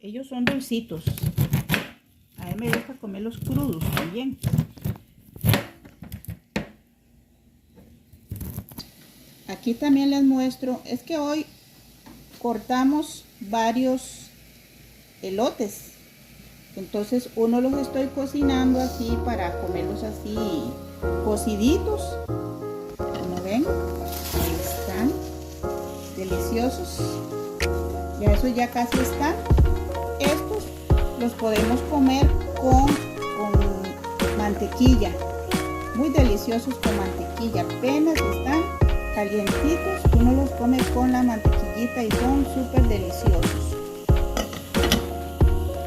Ellos son dulcitos. A mí me gusta comerlos crudos también. Aquí también les muestro, es que hoy cortamos varios elotes. Entonces uno los estoy cocinando así para comerlos así cociditos. Como ven, ahí están, deliciosos. Ya eso ya casi está. Estos los podemos comer con mantequilla. Muy deliciosos con mantequilla. Apenas están calientitos, uno los come con la mantequillita y son súper deliciosos.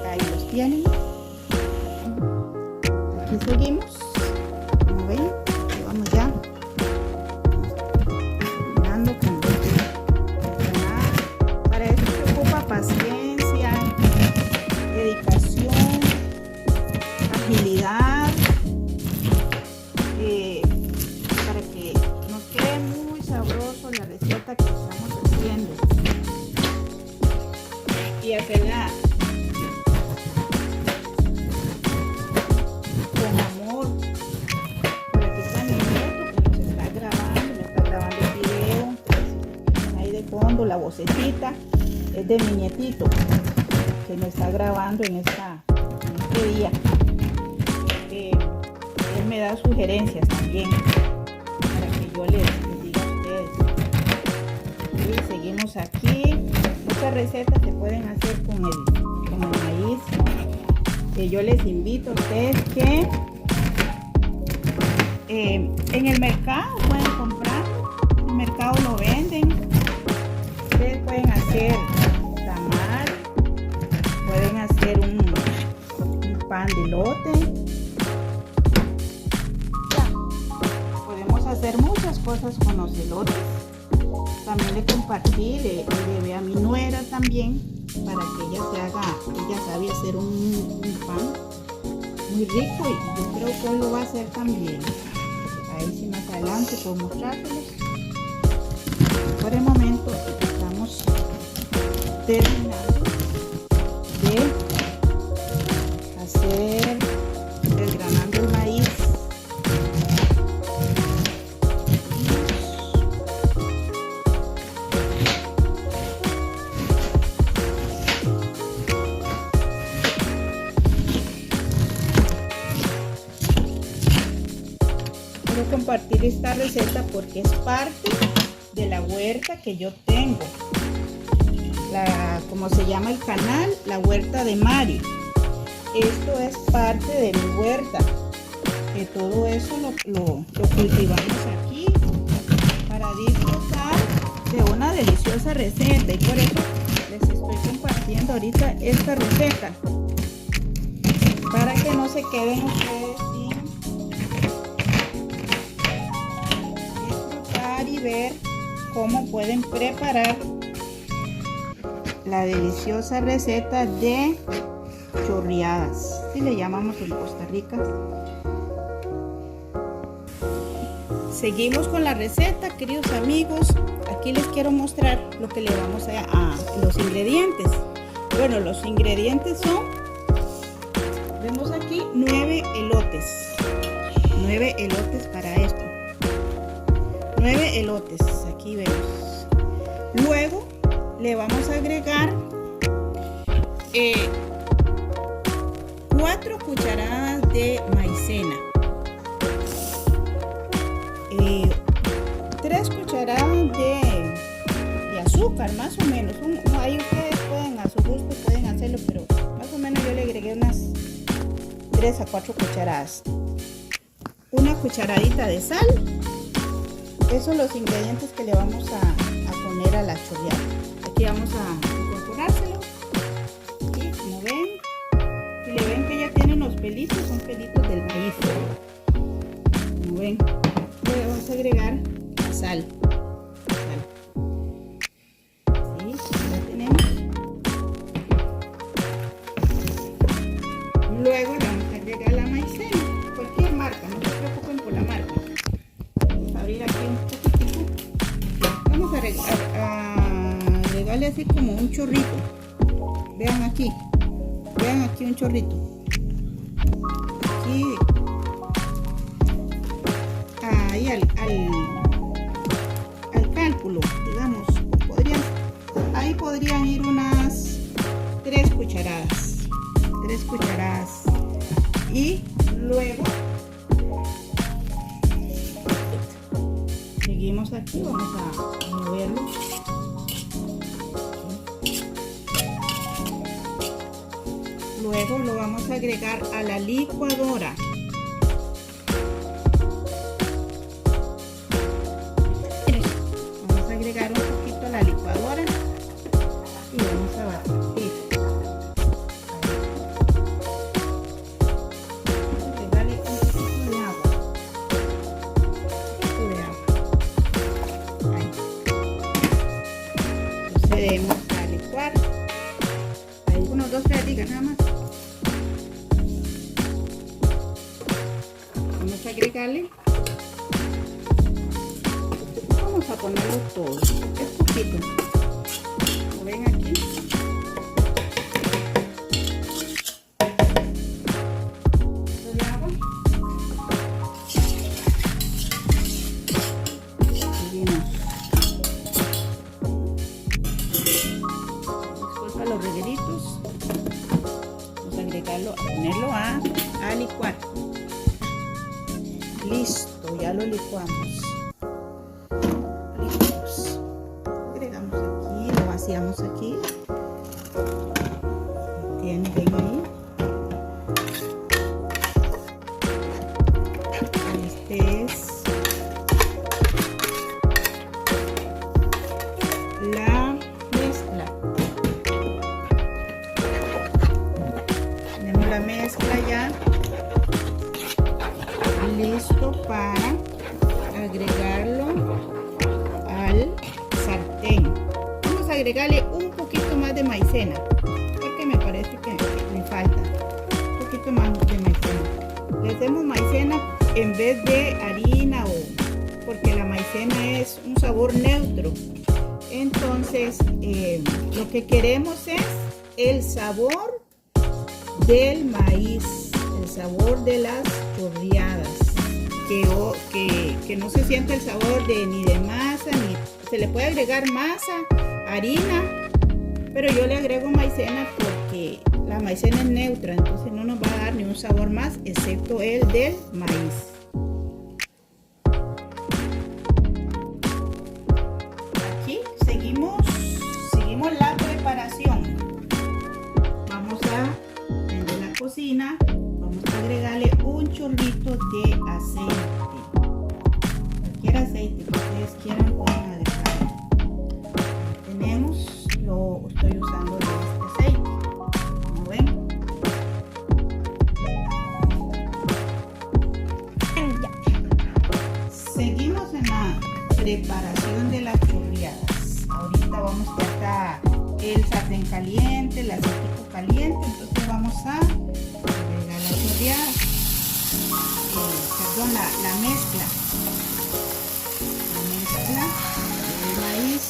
Ahí los tienen. Aquí seguimos. Como ven, aquí vamos ya. Para eso se ocupa paciencia, dedicación, agilidad, para que nos quede muy sabroso la receta que estamos haciendo y hacerla con amor. Por aquí está mi nieto que nos está grabando, me está grabando el video. Ahí de fondo la vocecita es de mi nietito que me está grabando en este día. Él me da sugerencias también para que yo les diga a ustedes. Y seguimos aquí. Muchas recetas se pueden hacer con el maíz. Yo les invito a ustedes que en el mercado pueden comprar. En el mercado lo venden. Ustedes pueden hacer tamal, pueden hacer un pan de elote. Podemos hacer muchas cosas con los elotes. También le compartí, le llevé a mi nuera también para que ella sabe hacer un pan muy rico y yo creo que hoy lo va a hacer también. Ahí sí más adelante puedo mostrárselos. Por el momento estamos terminando de hacer desgranando el maíz. Quiero compartir esta receta porque es parte de la huerta que yo tengo, como se llama el canal, la huerta de Mari. Esto es parte de mi huerta, que todo eso lo cultivamos aquí para disfrutar de una deliciosa receta, y por eso les estoy compartiendo ahorita esta receta para que no se queden ustedes sin disfrutar y ver cómo pueden preparar la deliciosa receta de chorreadas, si le llamamos en Costa Rica. Seguimos con la receta, queridos amigos. Aquí les quiero mostrar lo que le vamos a los ingredientes. Bueno, los ingredientes son, vemos aquí 9 elotes. 9 elotes para esto. 9 elotes, aquí vemos. Luego le vamos a agregar 4 cucharadas de maicena, 3 cucharadas de azúcar, más o menos. Ahí ustedes pueden, a su gusto pueden hacerlo, pero más o menos yo le agregué unas 3 a 4 cucharadas. Una cucharadita de sal. Esos son los ingredientes que le vamos a poner a la chorreada. Aquí vamos a incorporárselo. Y como ven, si le ven que ya tiene unos pelitos, son pelitos del maíz. Como ven, le vamos a agregar la sal. Sí, ya tenemos. Luego le vamos a agregar la maicena, cualquier marca, no se preocupen por la marca. Vamos a abrir aquí un poquitico. Vamos a agregarle así como un chorrito. Vean aquí. Vean aquí un chorrito. Aquí. Ahí al cálculo, digamos. Ahí podrían ir unas 3 cucharadas. 3 cucharadas. Y luego seguimos aquí, vamos a moverlo. Luego lo vamos a agregar a la licuadora. Vamos a agregar un poquito a la licuadora y vamos a batir. Agregarle un poquito de agua. Ahí. Procedemos a licuar. Hay unos 2 ratitas nada más. Vamos a agregarle. Vamos a ponerlo todo. Es poquito. Como ven aquí. De agua. Seguimos. Después a los regueritos. Vamos a agregarlo, a ponerlo a licuar. Listo, ya lo licuamos. Agregamos aquí, lo vaciamos aquí. Tienen ahí. Este es la mezcla. Tenemos la mezcla ya listo para agregarlo al sartén. Vamos a agregarle un poquito más de maicena porque me parece que me falta un poquito más de maicena. Le hacemos maicena en vez de harina porque la maicena es un sabor neutro. Entonces lo que queremos es el sabor del maíz, el sabor de las chorreadas, que no se siente el sabor ni de masa, ni se le puede agregar masa, harina, pero yo le agrego maicena porque la maicena es neutra, entonces no nos va a dar ni un sabor más excepto el del maíz. Aquí seguimos la preparación. Vamos a prender la cocina. Vamos a agregarle un chorrito de aceite. Cualquier aceite que ustedes quieran pueden agregar. Tenemos, yo estoy usando de este aceite. Como ven. Seguimos en la preparación de las chorreadas. Ahorita vamos a estar el sartén caliente, el aceite caliente. Entonces vamos a agregar la chorreada. Perdón, la mezcla. La mezcla del maíz.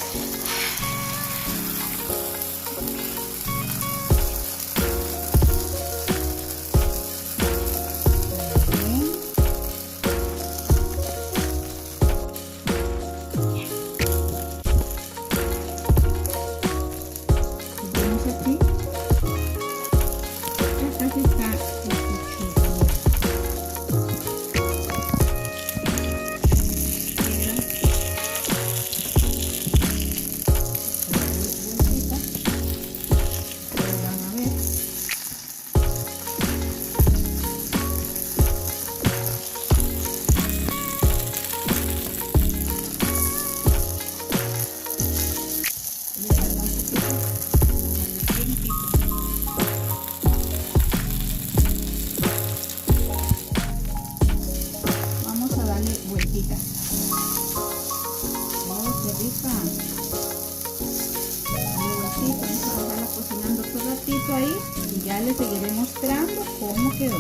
Ahí y ya les seguiré mostrando cómo quedó.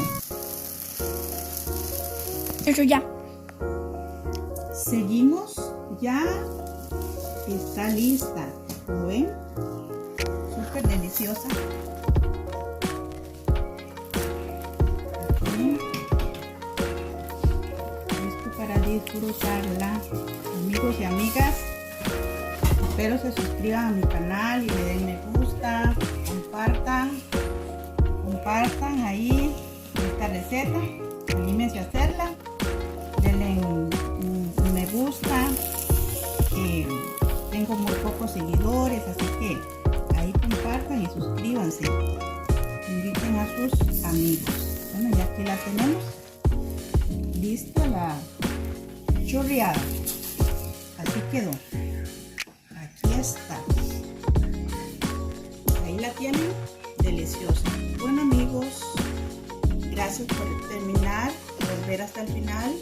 Eso ya. Seguimos, ya está lista. ¿Lo ven? Súper deliciosa. disfrutarla. Amigos y amigas, espero se suscriban a mi canal y le den me gusta, compartan ahí esta receta, anímense a hacerla, denle un me gusta. Tengo muy pocos seguidores, así que ahí compartan y suscríbanse, inviten a sus amigos. Bueno, ya aquí la tenemos lista, la chorreada, así quedó. Aquí está, ahí la tienen, deliciosa. Bueno amigos, gracias por terminar, por ver hasta el final.